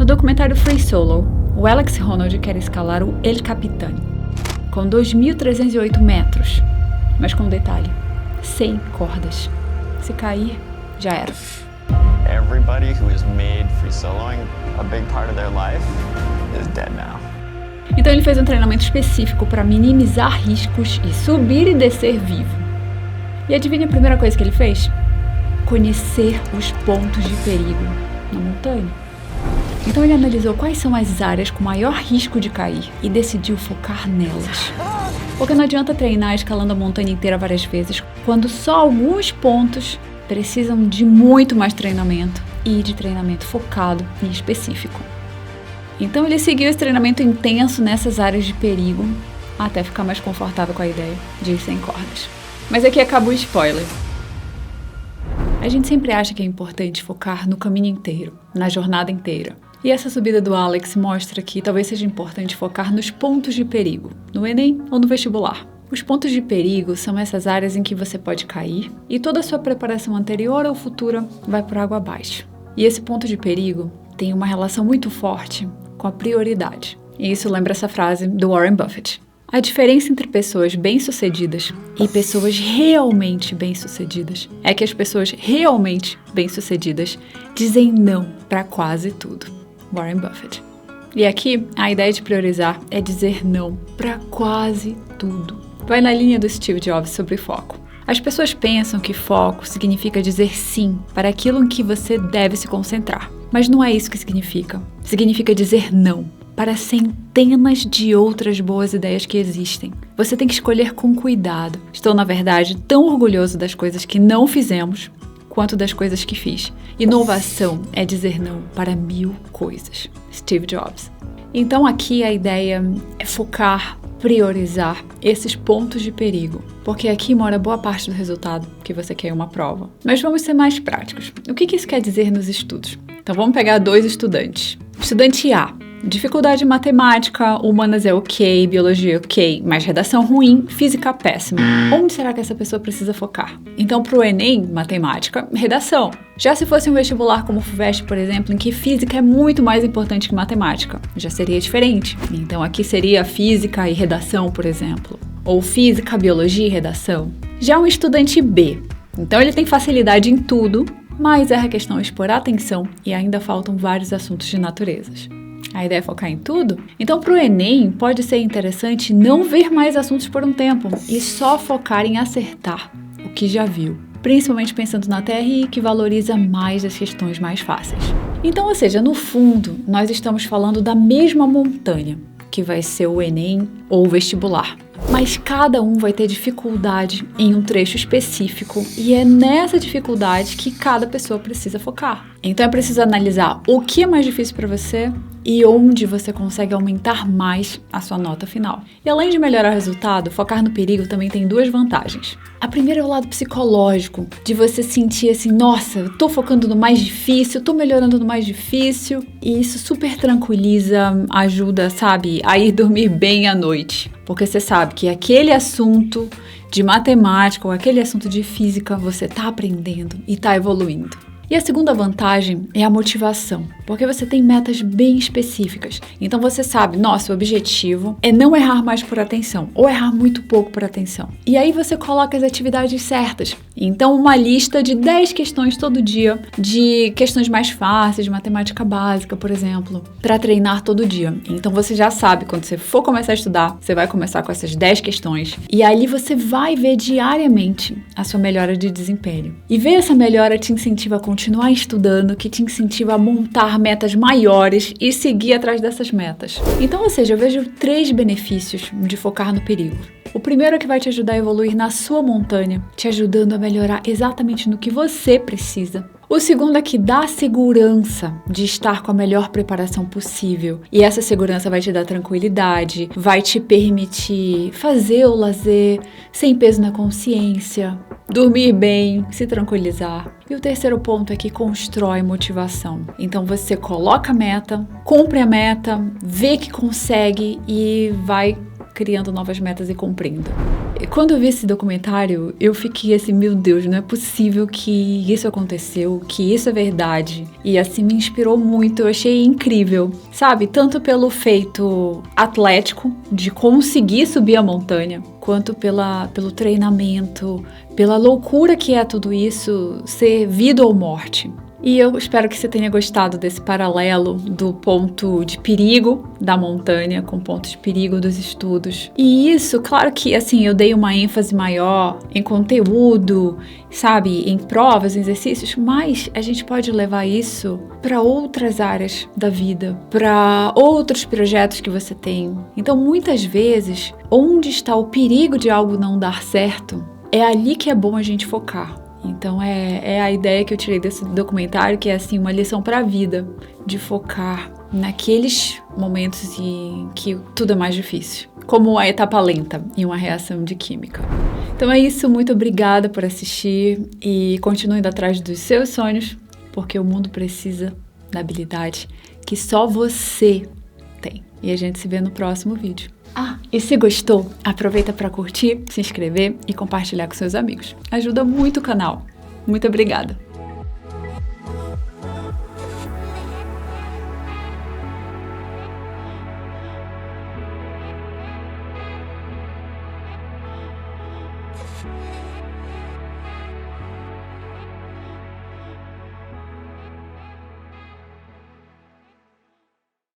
documentário Free Solo, o Alex Honnold quer escalar o El Capitan, com 2.308 metros, mas com um detalhe, sem cordas. Se cair, já era. Everybody who has made free soloing a big part of their life is dead now. Então ele fez um treinamento específico para minimizar riscos e subir e descer vivo. E adivinha a primeira coisa que ele fez? Conhecer os pontos de perigo na montanha. Então ele analisou quais são as áreas com maior risco de cair e decidiu focar nelas. Porque não adianta treinar escalando a montanha inteira várias vezes, quando só alguns pontos precisam de muito mais treinamento e de treinamento focado e específico. Então ele seguiu esse treinamento intenso nessas áreas de perigo até ficar mais confortável com a ideia de ir sem cordas. Mas aqui acaba o spoiler. A gente sempre acha que é importante focar no caminho inteiro, na jornada inteira. E essa subida do Alex mostra que talvez seja importante focar nos pontos de perigo, no Enem ou no vestibular. Os pontos de perigo são essas áreas em que você pode cair e toda a sua preparação anterior ou futura vai por água abaixo. E esse ponto de perigo tem uma relação muito forte com a prioridade. E isso lembra essa frase do Warren Buffett. A diferença entre pessoas bem-sucedidas e pessoas realmente bem-sucedidas é que as pessoas realmente bem-sucedidas dizem não para quase tudo. Warren Buffett. E aqui, a ideia de priorizar é dizer não para quase tudo. Vai na linha do Steve Jobs sobre foco. As pessoas pensam que foco significa dizer sim para aquilo em que você deve se concentrar. Mas não é isso que significa. Significa dizer não para centenas de outras boas ideias que existem. Você tem que escolher com cuidado. Estou, na verdade, tão orgulhoso das coisas que não fizemos quanto das coisas que fiz. Inovação é dizer não para 1000 coisas. Steve Jobs. Então aqui a ideia é focar, priorizar esses pontos de perigo, porque aqui mora boa parte do resultado que você quer em uma prova. Mas vamos ser mais práticos. O que isso quer dizer nos estudos? Então vamos pegar 2 estudantes. Estudante A. Dificuldade em matemática, humanas é ok, biologia ok, mas redação ruim, física péssima. Onde será que essa pessoa precisa focar? Então, para o Enem, matemática, redação. Já se fosse um vestibular como o FUVEST, por exemplo, em que física é muito mais importante que matemática, já seria diferente. Então, aqui seria física e redação, por exemplo. Ou física, biologia e redação. Já um estudante B. Então, ele tem facilidade em tudo, mas erra a questão expor atenção e ainda faltam vários assuntos de naturezas. A ideia é focar em tudo? Então, para o Enem, pode ser interessante não ver mais assuntos por um tempo e só focar em acertar o que já viu. Principalmente pensando na TRI, que valoriza mais as questões mais fáceis. Então, ou seja, no fundo, nós estamos falando da mesma montanha, que vai ser o Enem ou o vestibular. Mas cada um vai ter dificuldade em um trecho específico e é nessa dificuldade que cada pessoa precisa focar. Então é preciso analisar o que é mais difícil para você e onde você consegue aumentar mais a sua nota final. E além de melhorar o resultado, focar no perigo também tem 2 vantagens. A primeira é o lado psicológico, de você sentir assim, nossa, eu tô focando no mais difícil, tô melhorando no mais difícil, e isso super tranquiliza, ajuda, sabe, a ir dormir bem à noite. Porque você sabe que aquele assunto de matemática ou aquele assunto de física você tá aprendendo e tá evoluindo. E a segunda vantagem é a motivação, porque você tem metas bem específicas. Então você sabe, nossa, o objetivo é não errar mais por atenção, ou errar muito pouco por atenção. E aí você coloca as atividades certas. Então uma lista de 10 questões todo dia, de questões mais fáceis, de matemática básica, por exemplo, para treinar todo dia. Então você já sabe, quando você for começar a estudar, você vai começar com essas 10 questões. E ali você vai ver diariamente a sua melhora de desempenho. E ver essa melhora te incentiva a continuar estudando, que te incentiva a montar metas maiores e seguir atrás dessas metas. Então, ou seja, eu vejo 3 benefícios de focar no perigo. O primeiro é que vai te ajudar a evoluir na sua montanha, te ajudando a melhorar exatamente no que você precisa. O segundo é que dá segurança de estar com a melhor preparação possível. E essa segurança vai te dar tranquilidade, vai te permitir fazer o lazer sem peso na consciência, dormir bem, se tranquilizar. E o terceiro ponto é que constrói motivação. Então você coloca a meta, cumpre a meta, vê que consegue e vai criando novas metas e cumprindo. E quando eu vi esse documentário, eu fiquei assim, meu Deus, não é possível que isso aconteceu, que isso é verdade. E assim, me inspirou muito, eu achei incrível, sabe? Tanto pelo feito atlético, de conseguir subir a montanha, quanto pelo treinamento, pela loucura que é tudo isso, ser vida ou morte. E eu espero que você tenha gostado desse paralelo do ponto de perigo da montanha com o ponto de perigo dos estudos. E isso, claro que assim, eu dei uma ênfase maior em conteúdo, sabe, em provas, em exercícios, mas a gente pode levar isso para outras áreas da vida, para outros projetos que você tem. Então, muitas vezes, onde está o perigo de algo não dar certo, é ali que é bom a gente focar. Então é a ideia que eu tirei desse documentário, que é assim, uma lição para a vida, de focar naqueles momentos em que tudo é mais difícil, como a etapa lenta em uma reação de química. Então é isso, muito obrigada por assistir e continue indo atrás dos seus sonhos, porque o mundo precisa da habilidade que só você tem. E a gente se vê no próximo vídeo. E se gostou, aproveita para curtir, se inscrever e compartilhar com seus amigos. Ajuda muito o canal. Muito obrigada!